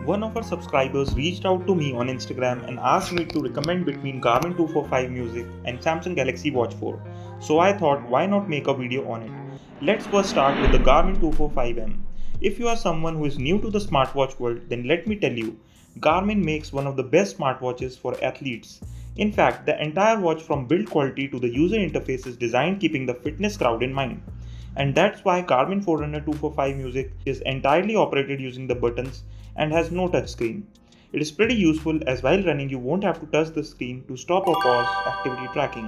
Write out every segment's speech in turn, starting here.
One of our subscribers reached out to me on Instagram and asked me to recommend between Garmin 245 Music and Samsung Galaxy Watch 4. So I thought, why not make a video on it? Let's first start with the Garmin 245M. If you are someone who is new to the smartwatch world, then let me tell you, Garmin makes one of the best smartwatches for athletes. In fact, the entire watch from build quality to the user interface is designed keeping the fitness crowd in mind. And that's why Garmin Forerunner 245 Music is entirely operated using the buttons and has no touchscreen. It is pretty useful as while running you won't have to touch the screen to stop or pause activity tracking.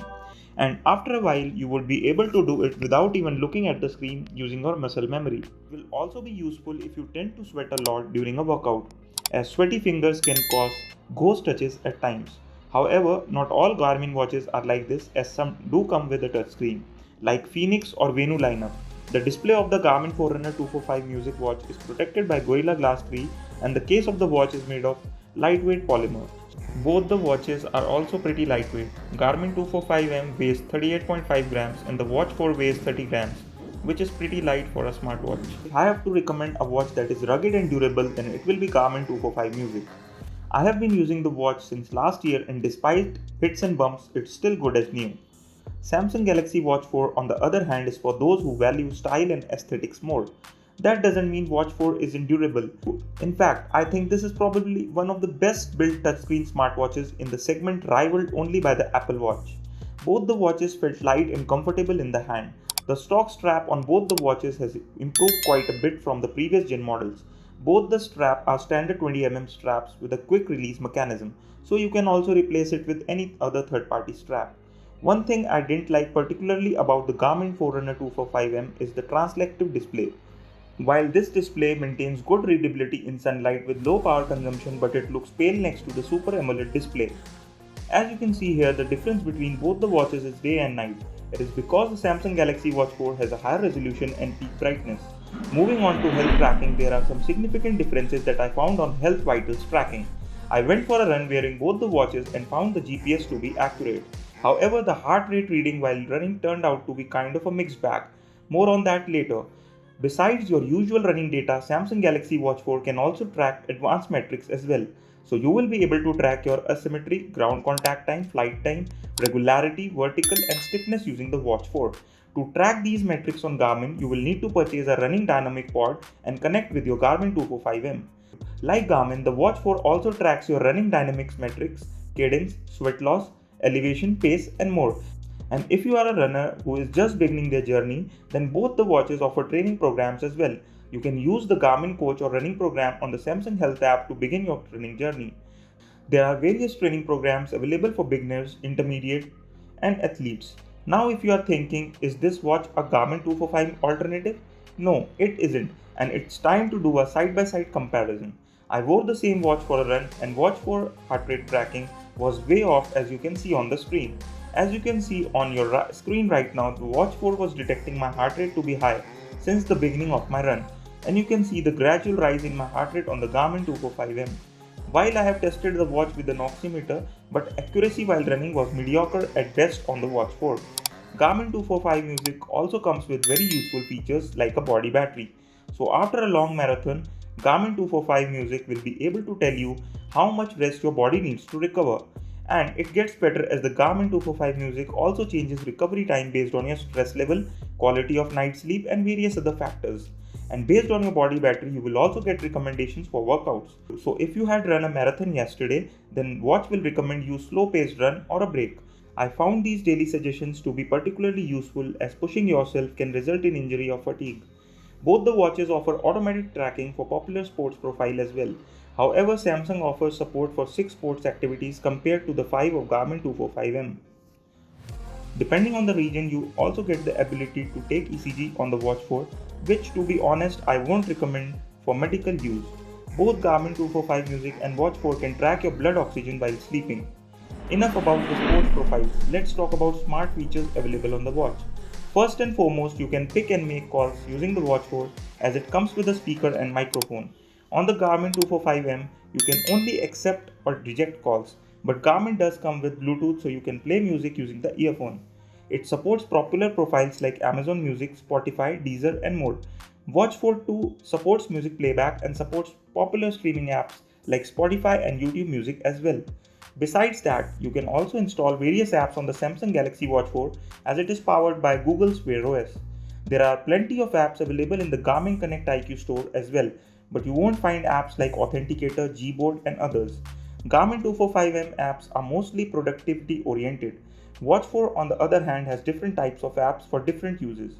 And after a while you will be able to do it without even looking at the screen using your muscle memory. It will also be useful if you tend to sweat a lot during a workout, as sweaty fingers can cause ghost touches at times. However, not all Garmin watches are like this, as some do come with a touchscreen, like Phoenix or Venu lineup. The display of the Garmin Forerunner 245 Music watch is protected by Gorilla Glass 3 and the case of the watch is made of lightweight polymer. Both the watches are also pretty lightweight. Garmin 245M weighs 38.5 grams and the Watch 4 weighs 30 grams, which is pretty light for a smartwatch. If I have to recommend a watch that is rugged and durable, then it will be Garmin 245 Music. I have been using the watch since last year and despite hits and bumps, it's still good as new. Samsung Galaxy Watch 4 on the other hand is for those who value style and aesthetics more. That doesn't mean Watch 4 isn't durable. In fact, I think this is probably one of the best built touchscreen smartwatches in the segment, rivaled only by the Apple Watch. Both the watches felt light and comfortable in the hand. The stock strap on both the watches has improved quite a bit from the previous gen models. Both the strap are standard 20mm straps with a quick release mechanism, so you can also replace it with any other third-party strap. One thing I didn't like particularly about the Garmin Forerunner 245M is the translective display. While this display maintains good readability in sunlight with low power consumption, but it looks pale next to the Super AMOLED display. As you can see here, the difference between both the watches is day and night. It is because the Samsung Galaxy Watch 4 has a higher resolution and peak brightness. Moving on to health tracking, there are some significant differences that I found on Health Vitals tracking. I went for a run wearing both the watches and found the GPS to be accurate. However, the heart rate reading while running turned out to be kind of a mixed bag. More on that later. Besides your usual running data, Samsung Galaxy Watch 4 can also track advanced metrics as well. So you will be able to track your asymmetry, ground contact time, flight time, regularity, vertical and stiffness using the Watch 4. To track these metrics on Garmin, you will need to purchase a running dynamic pod and connect with your Garmin 245M. Like Garmin, the Watch 4 also tracks your running dynamics metrics, cadence, sweat loss, elevation, pace and more. And if you are a runner who is just beginning their journey, then both the watches offer training programs as well. You can use the Garmin Coach or running program on the Samsung Health app to begin your training journey. There are various training programs available for beginners, intermediate and athletes. Now if you are thinking, is this watch a Garmin 245 alternative? No, it isn't, and it's time to do a side-by-side comparison. I wore the same watch for a run and Watch 4 heart rate tracking was way off, as you can see on the screen. As you can see on your screen right now, the Watch 4 was detecting my heart rate to be high since the beginning of my run, and you can see the gradual rise in my heart rate on the Garmin 245M. While I have tested the watch with an oximeter, but accuracy while running was mediocre at best on the Watch 4. Garmin 245 Music also comes with very useful features like a body battery. So after a long marathon, Garmin 245 Music will be able to tell you how much rest your body needs to recover. And it gets better as the Garmin 245 Music also changes recovery time based on your stress level, quality of night sleep and various other factors. And based on your body battery, you will also get recommendations for workouts. So if you had run a marathon yesterday, then watch will recommend you slow paced run or a break. I found these daily suggestions to be particularly useful as pushing yourself can result in injury or fatigue. Both the watches offer automatic tracking for popular sports profile as well. However, Samsung offers support for 6 sports activities compared to the 5 of Garmin 245M. Depending on the region, you also get the ability to take ECG on the Watch 4, which to be honest I won't recommend for medical use. Both Garmin 245 Music and Watch 4 can track your blood oxygen while sleeping. Enough about the sports profiles, let's talk about smart features available on the watch. First and foremost, you can pick and make calls using the Watch 4 as it comes with a speaker and microphone. On the Garmin 245M, you can only accept or reject calls, but Garmin does come with Bluetooth so you can play music using the earphone. It supports popular profiles like Amazon Music, Spotify, Deezer and more. Watch 4 2 supports music playback and supports popular streaming apps like Spotify and YouTube Music as well. Besides that, you can also install various apps on the Samsung Galaxy Watch 4 as it is powered by Google's Wear OS. There are plenty of apps available in the Garmin Connect IQ store as well, but you won't find apps like Authenticator, Gboard, and others. Garmin 245M apps are mostly productivity oriented. Watch 4 on the other hand has different types of apps for different uses.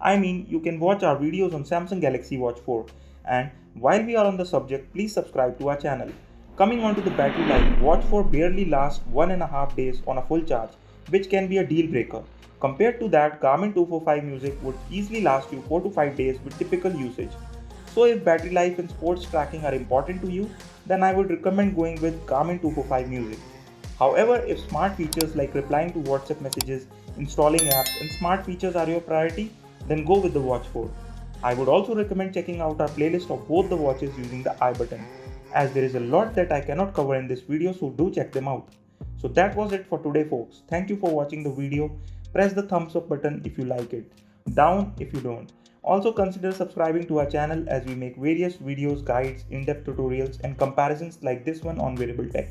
I mean, you can watch our videos on Samsung Galaxy Watch 4. And while we are on the subject, please subscribe to our channel. Coming on to the battery life, Watch 4 barely lasts 1.5 days on a full charge, which can be a deal breaker. Compared to that, Garmin 245 Music would easily last you 4 to 5 days with typical usage. So if battery life and sports tracking are important to you, then I would recommend going with Garmin 245 Music. However, if smart features like replying to WhatsApp messages, installing apps, and smart features are your priority, then go with the Watch 4. I would also recommend checking out our playlist of both the watches using the I button, as there is a lot that I cannot cover in this video, so do check them out. So that was it for today folks. Thank you for watching the video. Press the thumbs up button if you like it, down if you don't. Also consider subscribing to our channel as we make various videos, guides, in-depth tutorials and comparisons like this one on wearable tech.